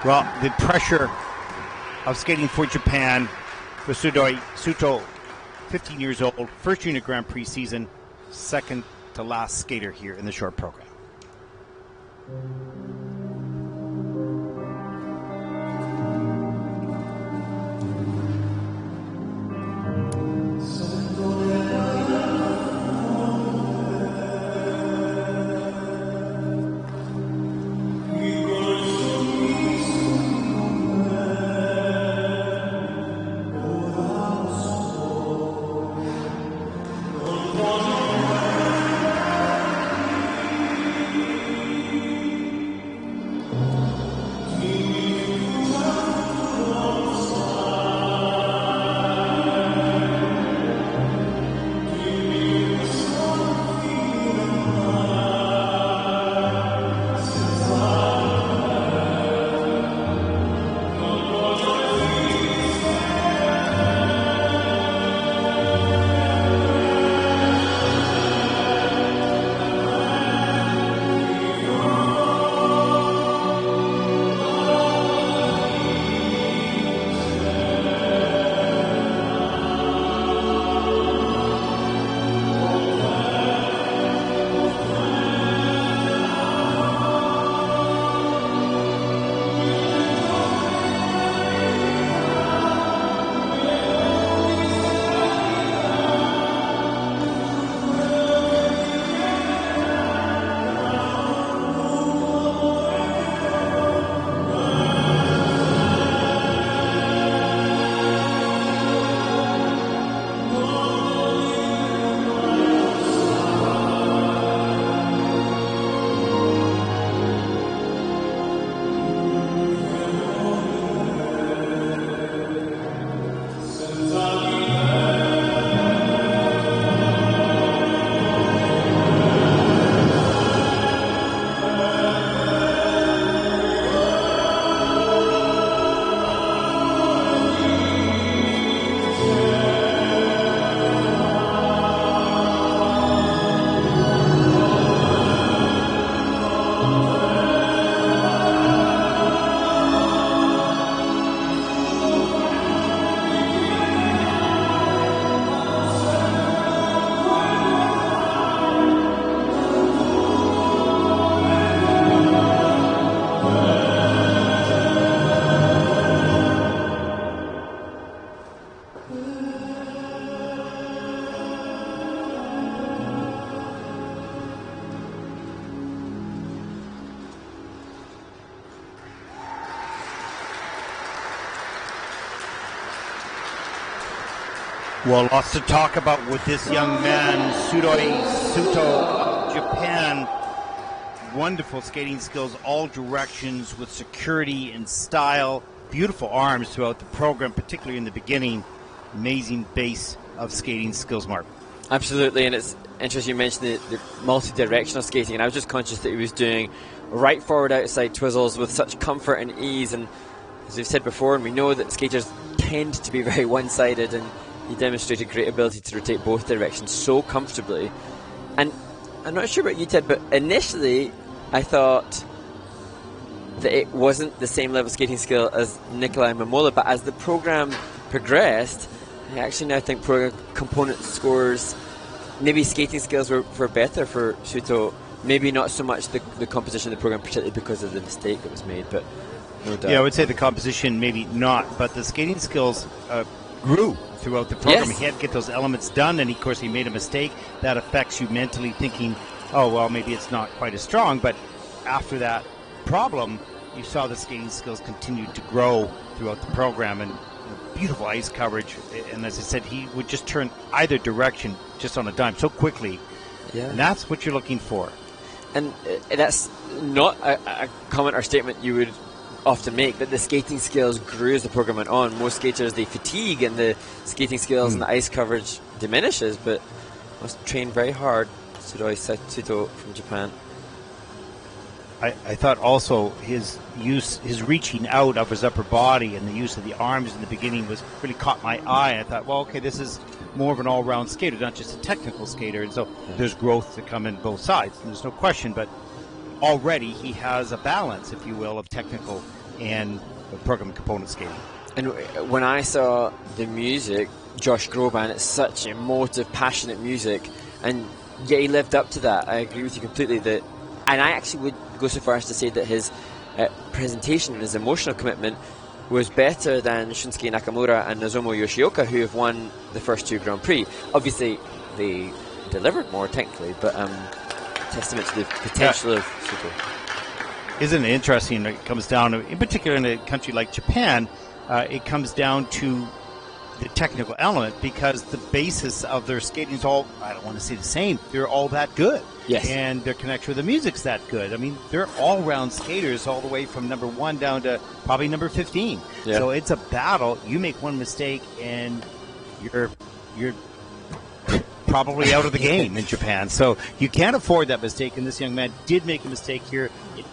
Well, the pressure of skating for Japan, for Tsudoi, SUTO, 15 years old, first junior Grand Prix season, second to last skater here in the short program. Well, lots to talk about with this young man, Tsudoi SUTO of Japan. Wonderful skating skills, all directions with security and style. Beautiful arms throughout the program, particularly in the beginning. Amazing base of skating skills, Mark. Absolutely, and it's interesting you mentioned the multi-directional skating, and I was just conscious that he was doing right forward outside twizzles with such comfort and ease, and as we've said before, and we know that skaters tend to be very one-sided, and he demonstrated great ability to rotate both directions so comfortably. And I'm not sure about you, Ted, but initially I thought that it wasn't the same level of skating skill as Nikolai Mamola, but as the program progressed, I actually now think program component scores, maybe skating skills were better for SUTO. Maybe not so much the composition of the program, particularly because of the mistake that was made, but no doubt. Yeah, I would say the composition maybe not, but the skating skills grew throughout the program. Yes. He had to get those elements done, and of course he made a mistake. That affects you mentally, thinking, oh, well, maybe it's not quite as strong. But after that problem, you saw the skating skills continue to grow throughout the program, and beautiful ice coverage. And as I said, he would just turn either direction just on a dime so quickly. Yeah. And that's what you're looking for. And that's not a comment or statement you would often make, that the skating skills grew as the program went on. Most skaters, they fatigue and the skating skills and the ice coverage diminishes, but must train very hard. Tsudoi SUTO from Japan. I thought also his reaching out of his upper body and the use of the arms in the beginning was really caught my eye. I thought, well, okay, this is more of an all-round skater, not just a technical skater, and so there's growth to come in both sides, and there's no question, but already he has a balance, if you will, of technical and program component skating. And when I saw the music, Josh Groban, it's such emotive, passionate music, and yeah, he lived up to that. I agree with you completely. And I actually would go so far as to say that his presentation and his emotional commitment was better than Shunsuke Nakamura and Nozomu Yoshioka, who have won the first 2 Grand Prix. Obviously, they delivered more technically, but testament to the potential of SUTO. Isn't it interesting? It comes down to, in particular in a country like Japan, it comes down to the technical element, because the basis of their skating is all, I don't want to say the same, they're all that good. Yes. And their connection with the music's that good. I mean, they're all-round skaters all the way from number 1 down to probably number 15. Yeah. So it's a battle. You make one mistake and you're probably out of the game in Japan. So you can't afford that mistake, and this young man did make a mistake here. It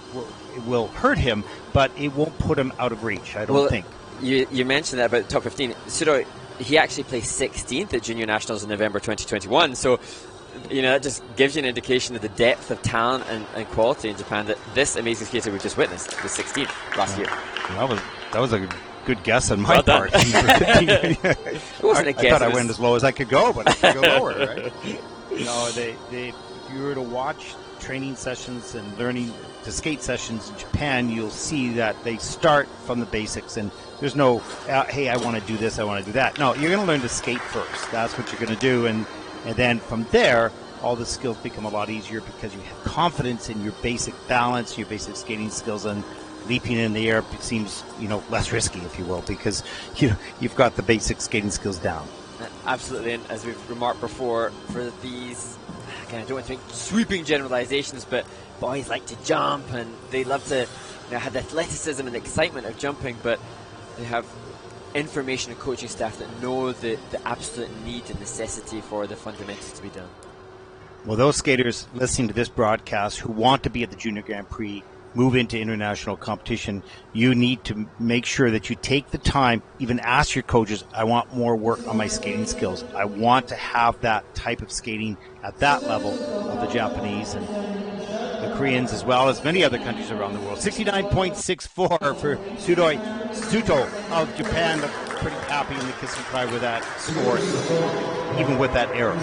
will hurt him, but it won't put him out of reach, I don't think. You mentioned that about the top 15. Tsudoi, he actually placed 16th at Junior Nationals in November 2021. So, that just gives you an indication of the depth of talent and quality in Japan that this amazing skater we just witnessed was 16th last year. That was a good guess on my part. It wasn't a guess. I thought I went as low as I could go, but I could go lower, right? If you were to watch training sessions and learning to skate sessions in Japan, you'll see that they start from the basics, and there's no, hey, I want to do this, I want to do that. No, you're going to learn to skate first. That's what you're going to do, and then from there, all the skills become a lot easier because you have confidence in your basic balance, your basic skating skills, and leaping in the air seems, less risky, if you will, because you've got the basic skating skills down. Absolutely, and as we've remarked before, for these, again, I don't want to make sweeping generalizations, but boys like to jump and they love to have the athleticism and the excitement of jumping, but they have information and coaching staff that know the absolute need and necessity for the fundamentals to be done. Well, those skaters listening to this broadcast who want to be at the Junior Grand Prix, move into international competition, you need to make sure that you take the time, even ask your coaches, I want more work on my skating skills. I want to have that type of skating at that level of the Japanese and the Koreans, as well as many other countries around the world. 69.64 for SUTO of Japan. Pretty happy in the kiss and cry with that score, even with that error.